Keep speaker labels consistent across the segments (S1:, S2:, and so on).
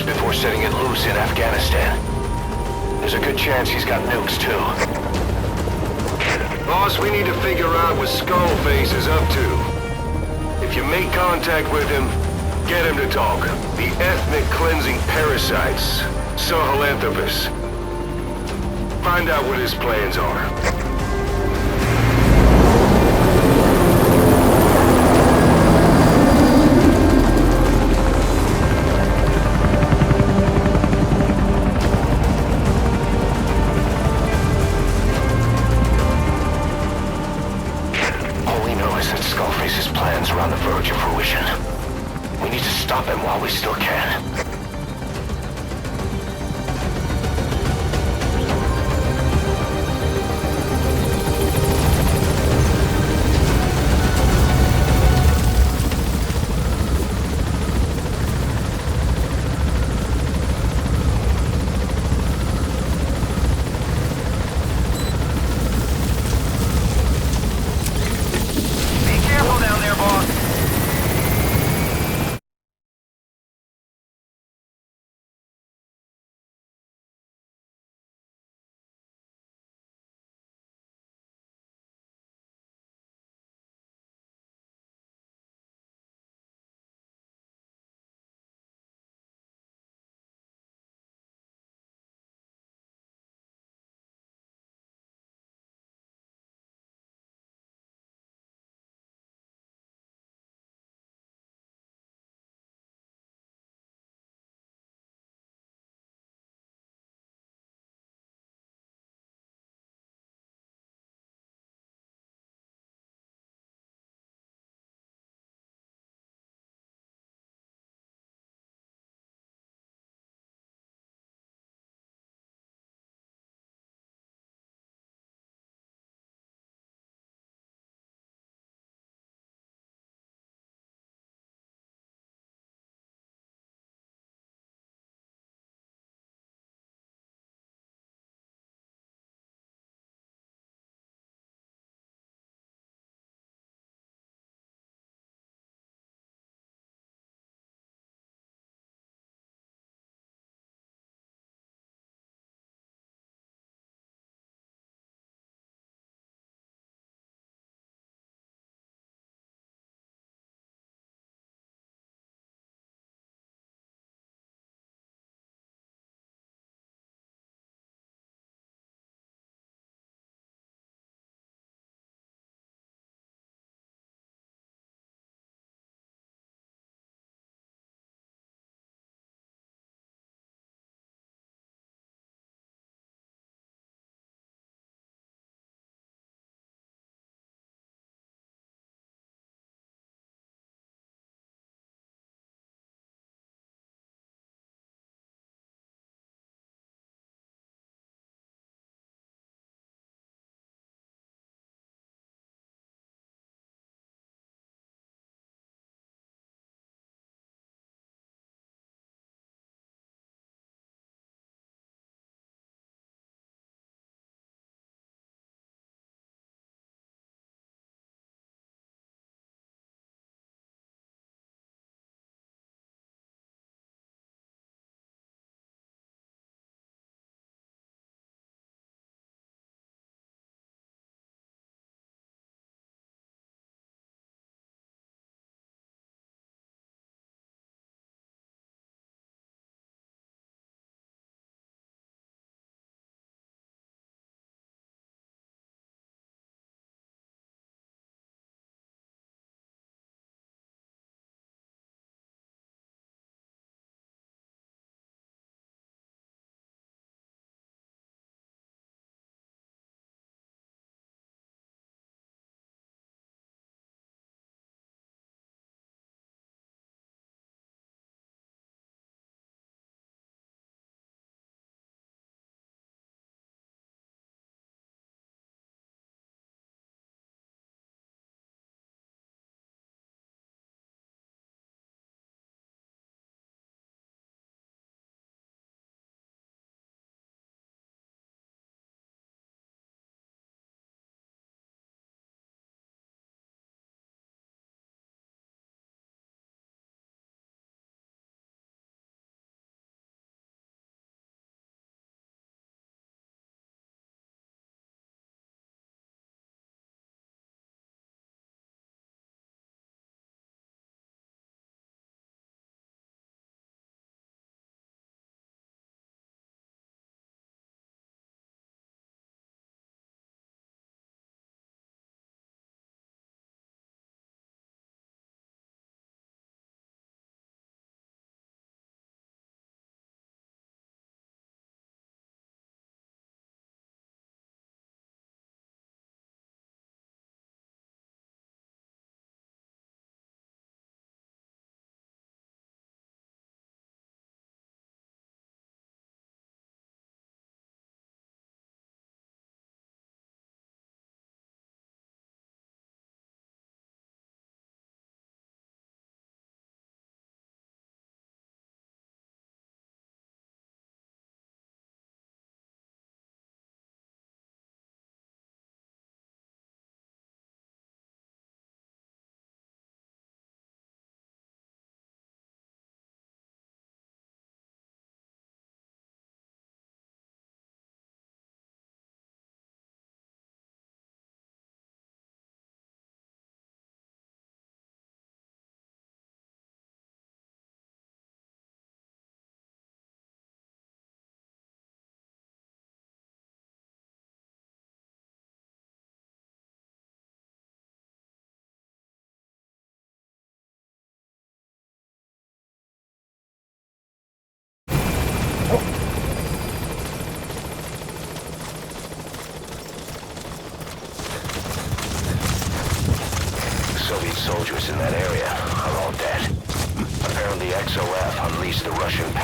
S1: us before setting it loose in Afghanistan. There's a good chance he's got nukes, too.
S2: Boss, we need to figure out what Skullface is up to. If you make contact with him, get him to talk. The ethnic cleansing parasites, Sahelanthropus. Find out what his plans are.
S1: Skullface's plans are on the verge of fruition. We need to stop him while we still can.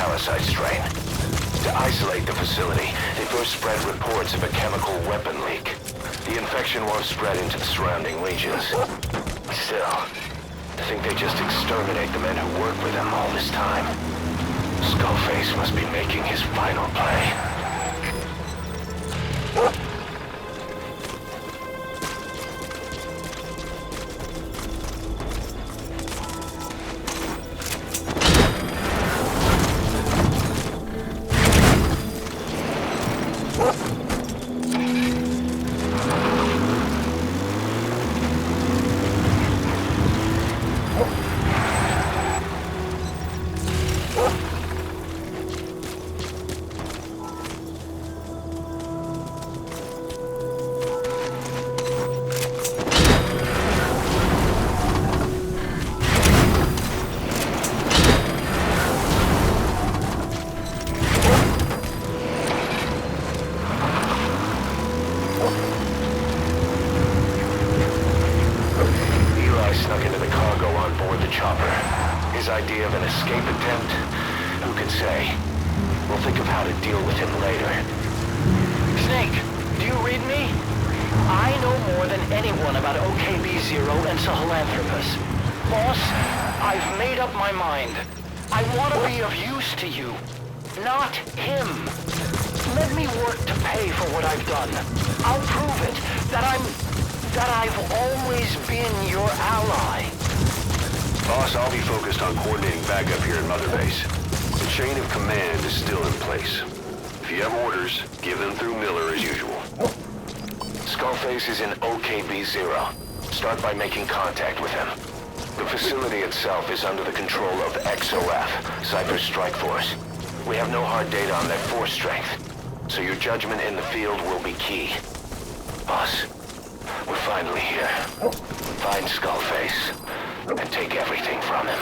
S1: parasite strain. To isolate the facility, they first spread reports of a chemical weapon leak. The infection won't spread into the surrounding regions. Still, I think they just exterminate the men who work with them all this time. Skullface must be making his final play. His idea of an escape attempt? Who can say? We'll think of how to deal with him later.
S3: Snake, do you read me? I know more than anyone about OKB-0 and Sahelanthropus. Boss, I've made up my mind. I want to be of use to you, not him. Let me work to pay for what I've done. I'll prove it, that I've always been your ally.
S2: Boss, I'll be focused on coordinating backup here at Mother Base. The chain of command is still in place. If you have orders, give them through Miller as usual.
S1: Skullface is in OKB-0. Start by making contact with him. The facility itself is under the control of XOF, Cypher's Strike Force. We have no hard data on their force strength, so your judgment in the field will be key. Boss, we're finally here. Find Skullface and take everything from him.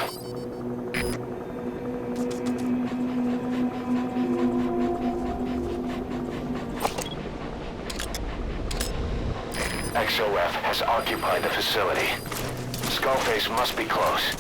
S1: XOF has occupied the facility. Skullface must be close.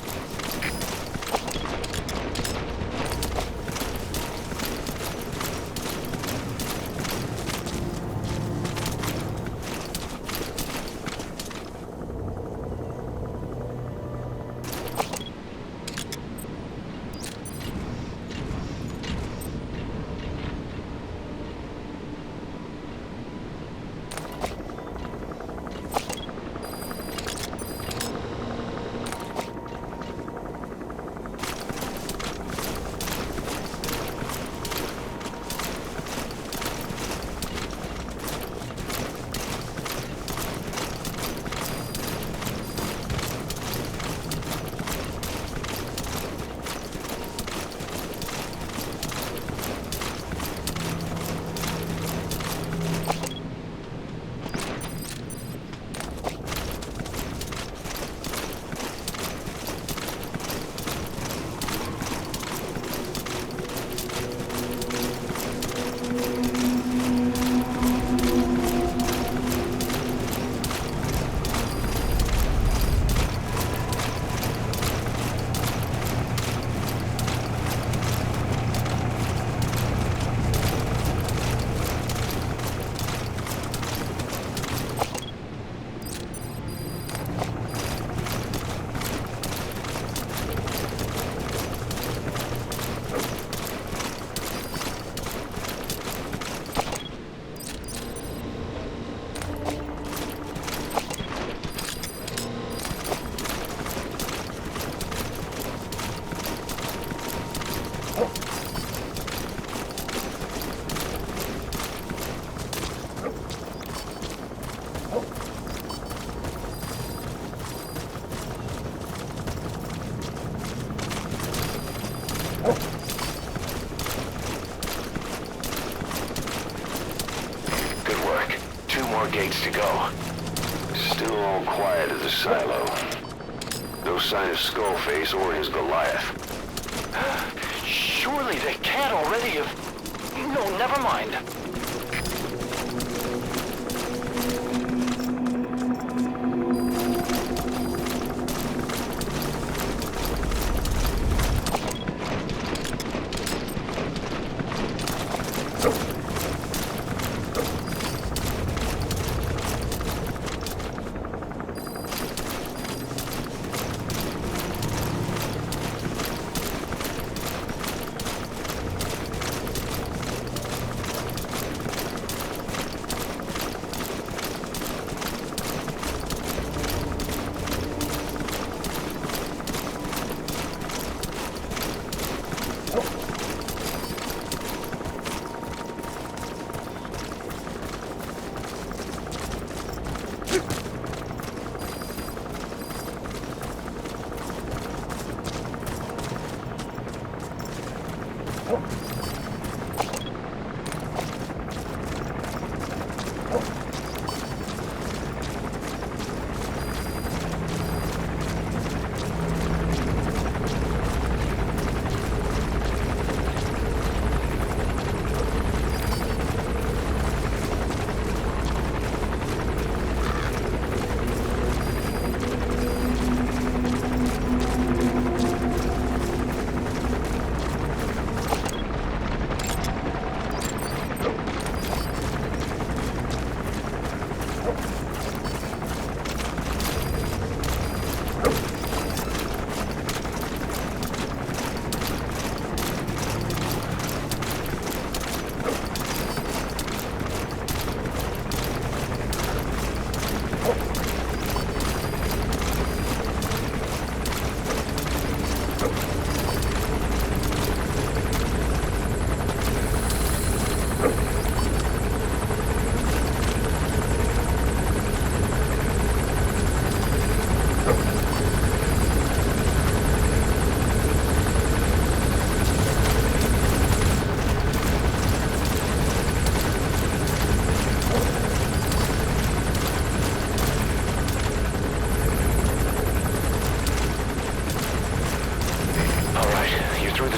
S1: Gates to go.
S2: Still all quiet at the silo. No sign of Skullface or his Goliath.
S3: Surely they can't already have... No, never mind.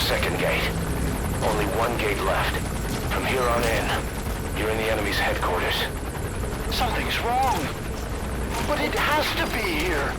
S1: Second gate. Only one gate left. From here on in, you're in the enemy's headquarters.
S3: Something's wrong. But it has to be here.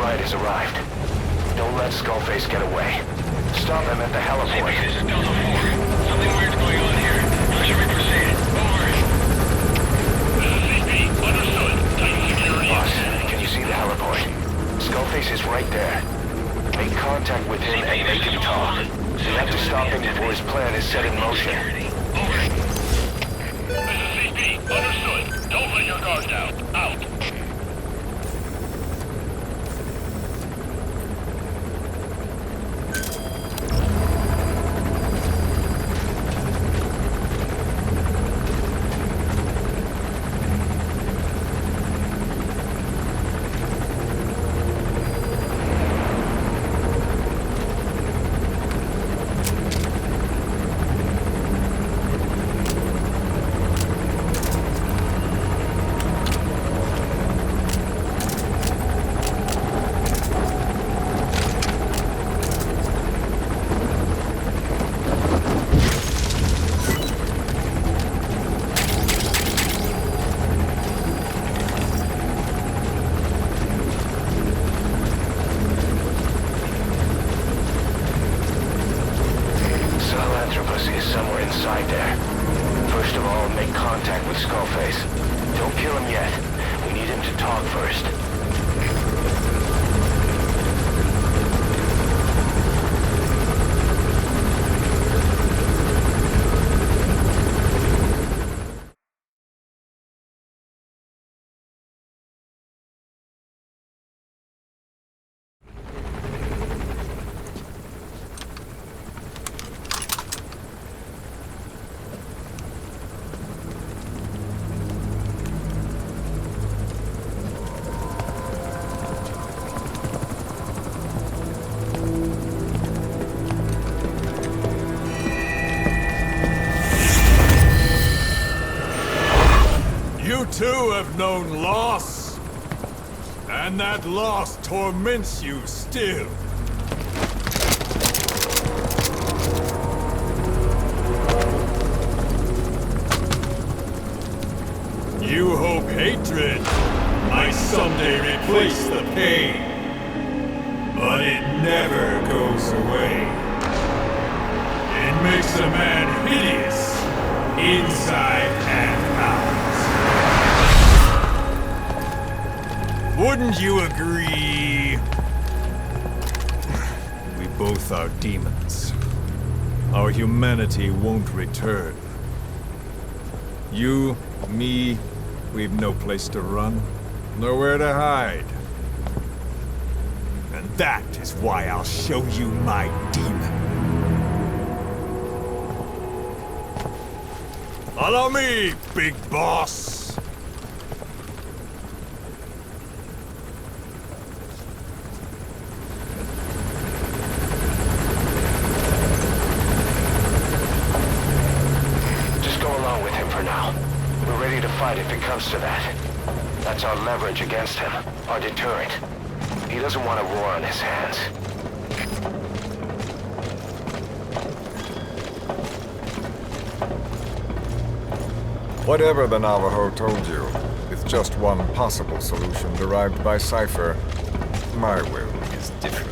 S1: client has arrived. Don't let Skullface get away. Stop him at the heliport.
S4: This is Delta 4. Something weird's going on here. How should we proceed? Over. This is CP. Understood. Tighten security.
S1: Boss, can you see the heliport? Skullface is right there. Make contact with him and make him talk. You have to stop him before his plan is set in motion.
S4: Over. This is CP. Understood. Don't let your guard down. Out.
S1: Is somewhere inside there. First of all, make contact with Skullface. Don't kill him yet. We need him to talk first.
S5: You too have known loss, and that loss torments you still. You hope hatred might someday replace the pain, but it never goes away. It makes a man hideous, inside and out. Wouldn't you agree? We both are demons. Our humanity won't return. You, me, we've no place to run, nowhere to hide. And that is why I'll show you my demon. Follow me, big boss!
S1: Fight if it comes to that. That's our leverage against him, our deterrent. He doesn't want a war on his hands.
S6: Whatever the Navajo told you, with just one possible solution derived by Cypher, my will is different.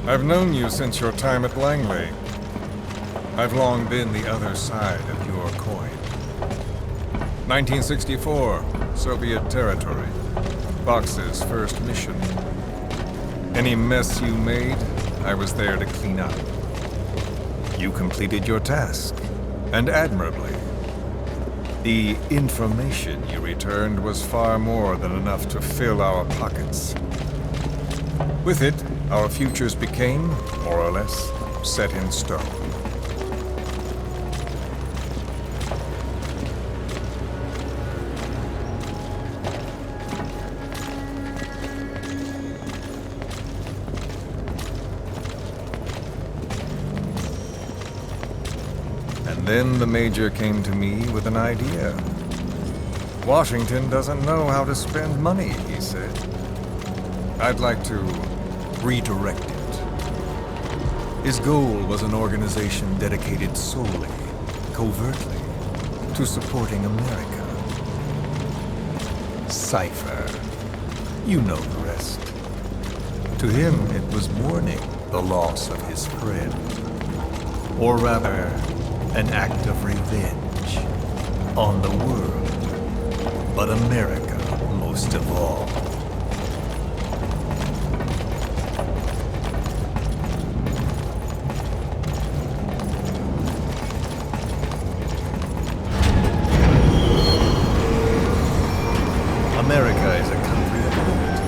S6: I've known you since your time at Langley. I've long been the other side of your coin. 1964, Soviet territory. Box's first mission. Any mess you made, I was there to clean up. You completed your task, and admirably. The information you returned was far more than enough to fill our pockets. With it, our futures became, more or less, set in stone. And then the Major came to me with an idea. Washington doesn't know how to spend money, he said. I'd like to redirect it. His goal was an organization dedicated solely, covertly, to supporting America. Cypher. You know the rest. To him, it was mourning the loss of his friend. Or rather, an act of revenge on the world, but America most of all. America is a country of thought,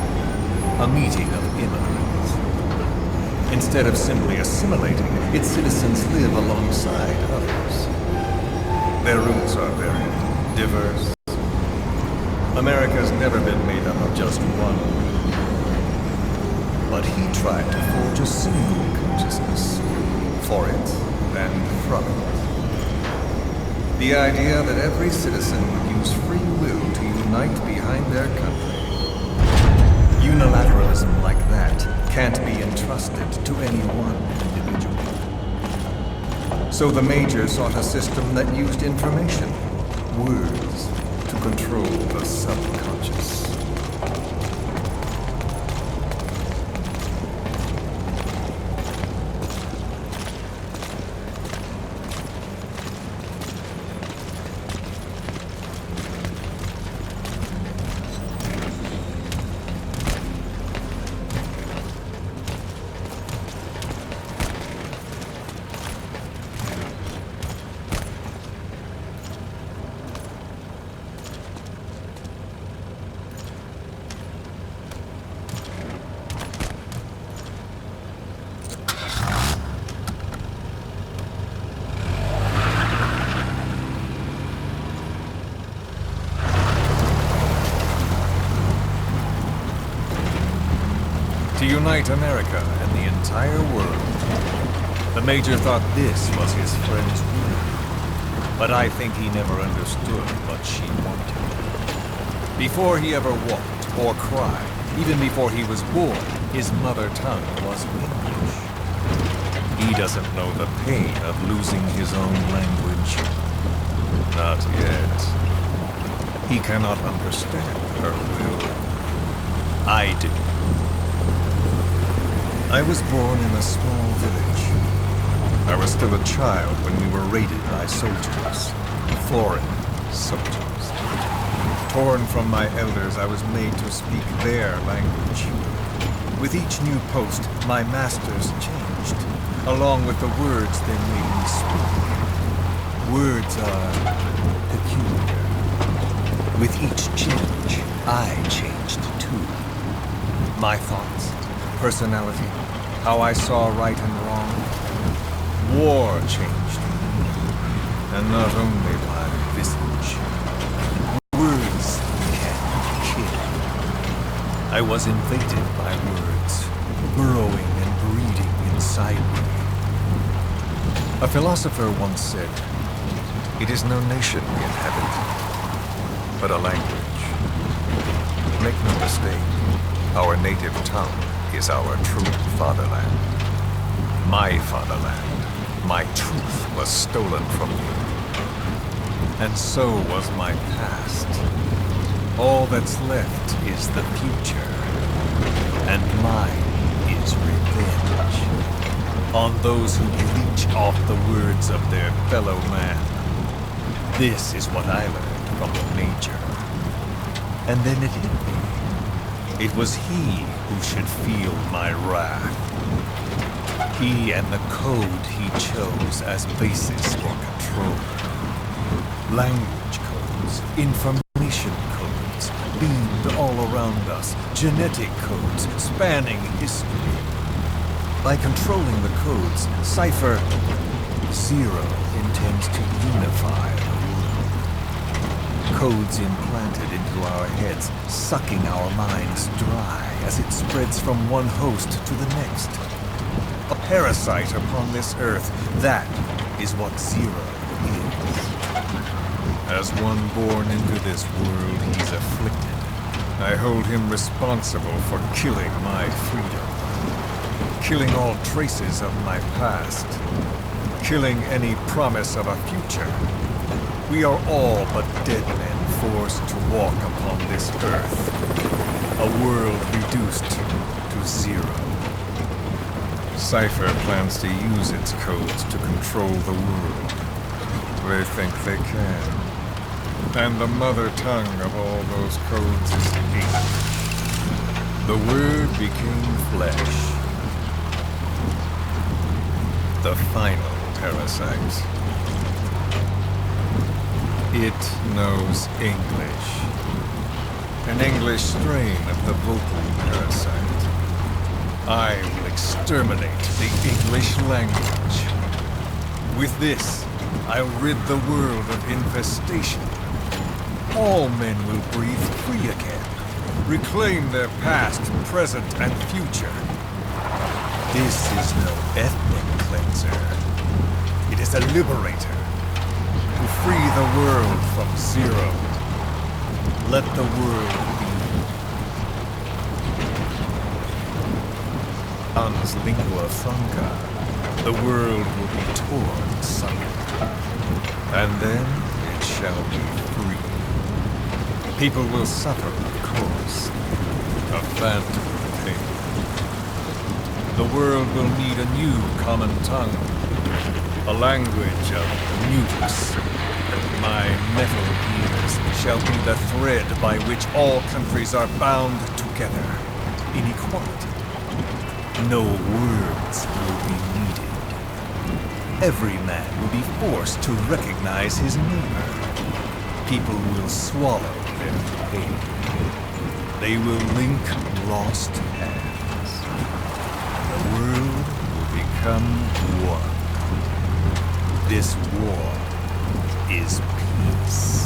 S6: a meeting of immigrants. Instead of simply assimilating, its citizens live alongside others. Their roots are very diverse. America's never been made up of just one. But he tried to forge a single consciousness for it and from it. The idea that every citizen would use free will to unite behind their country. Unilateralism like that can't be entrusted to any one individual. So the Major sought a system that used information, words, to control the subconscious. To unite America and the entire world. The Major thought this was his friend's will. But I think he never understood what she wanted. Before he ever walked or cried, even before he was born, his mother tongue was English. He doesn't know the pain of losing his own language. Not yet. He cannot understand her will. I do. I was born in a small village. I was still a child when we were raided by soldiers. Foreign soldiers. Torn from my elders, I was made to speak their language. With each new post, my masters changed, along with the words they made me speak. Words are peculiar. With each change, I changed too. My thoughts, personality, how I saw right and wrong. War changed me, and not only my visage. Words can kill. I was invaded by words, burrowing and breeding inside me. A philosopher once said, "It is no nation we inhabit, but a language." Make no mistake, our native tongue is our true fatherland. My fatherland, my truth was stolen from me. And so was my past. All that's left is the future. And mine is revenge. On those who leech off the words of their fellow man. This is what I learned from the Major. And then it hit me. It was he who should feel my wrath. He and the code he chose as basis for control. Language codes, information codes, beamed all around us, genetic codes spanning history. By controlling the codes, Cypher Zero intends to unify the world. Codes implanted into our heads, sucking our minds dry as it spreads from one host to the next. A parasite upon this earth, that is what Zero is. As one born into this world, he's afflicted. I hold him responsible for killing my freedom. Killing all traces of my past. Killing any promise of a future. We are all but dead men forced to walk upon this earth. A world reduced to zero. Cypher plans to use its codes to control the world. They think they can. And the mother tongue of all those codes is hate. The Word became flesh. The final parasite. It knows English. An English strain of the vocal parasite. I will exterminate the English language. With this, I'll rid the world of infestation. All men will breathe free again, reclaim their past, present, and future. This is no ethnic cleanser. It is a liberator. To free the world from zero. Let the world be. Ans lingua franca. The world will be torn asunder. And then it shall be free. People will suffer, of course. A phantom pain. The world will need a new common tongue. A language of mutes. My metal ears shall be the thread by which all countries are bound together. In equality. No words will be needed. Every man will be forced to recognize his neighbor. People will swallow their pain. They will link lost hands. The world will become one. This war is peace.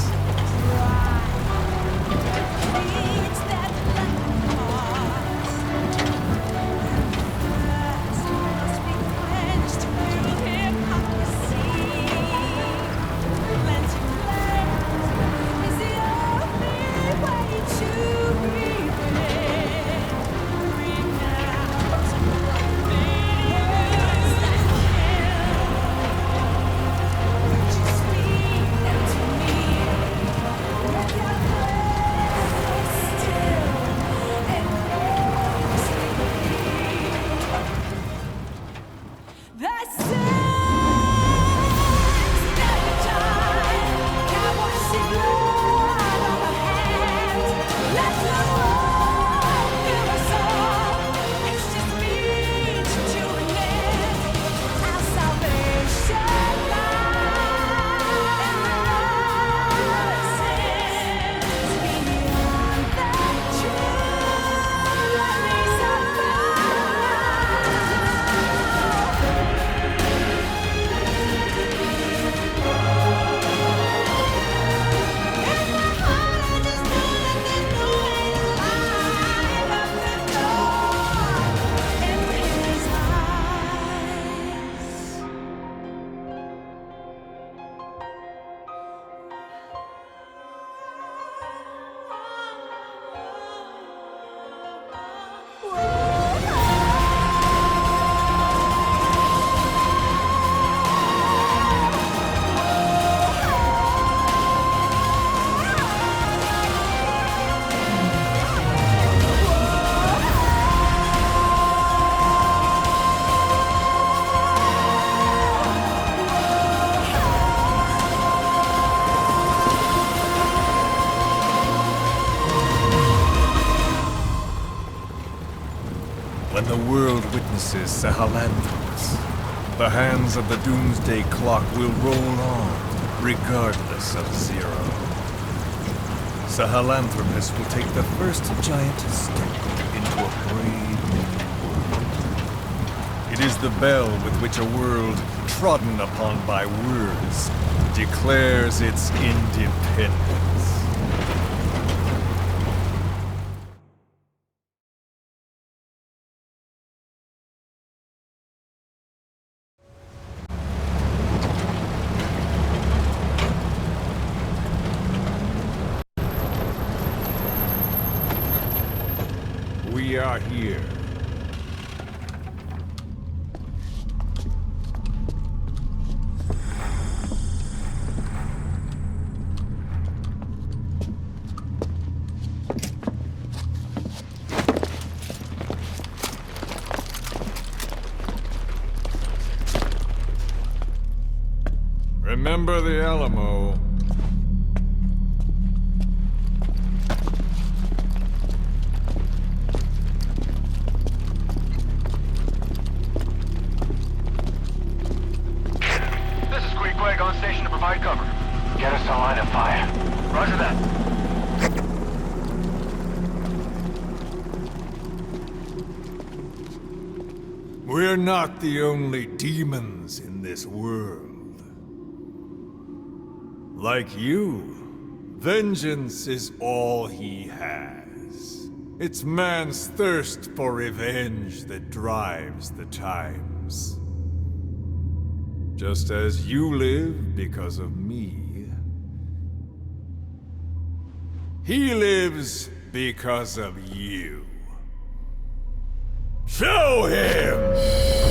S6: When the world witnesses Sahelanthropus, the hands of the doomsday clock will roll on, regardless of zero. Sahelanthropus will take the first giant step into a brave new world. It is the bell with which a world trodden upon by words declares its independence. We are here.
S5: Remember the Alamo.
S2: This is Queequeg on station to provide cover.
S1: Get us a line of fire.
S2: Roger that.
S5: We're not the only demons in this world. Like you, vengeance is all he has. It's man's thirst for revenge that drives the times. Just as you live because of me, he lives because of you. Show him!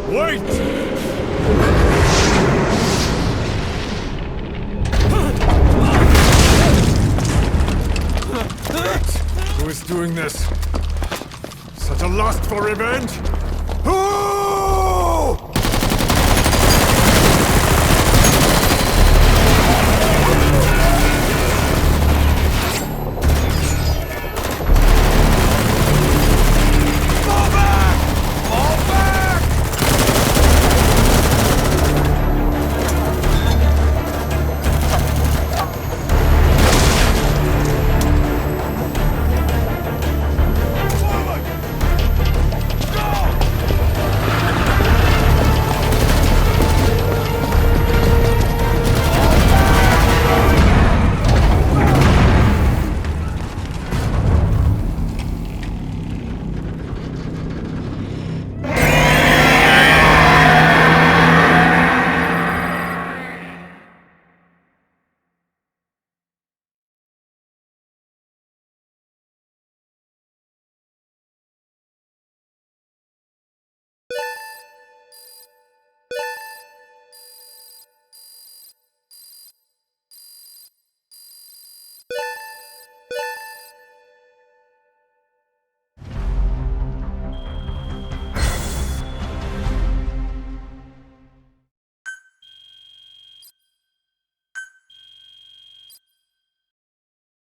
S5: Wait! Who is doing this? Such a lust for revenge? Who?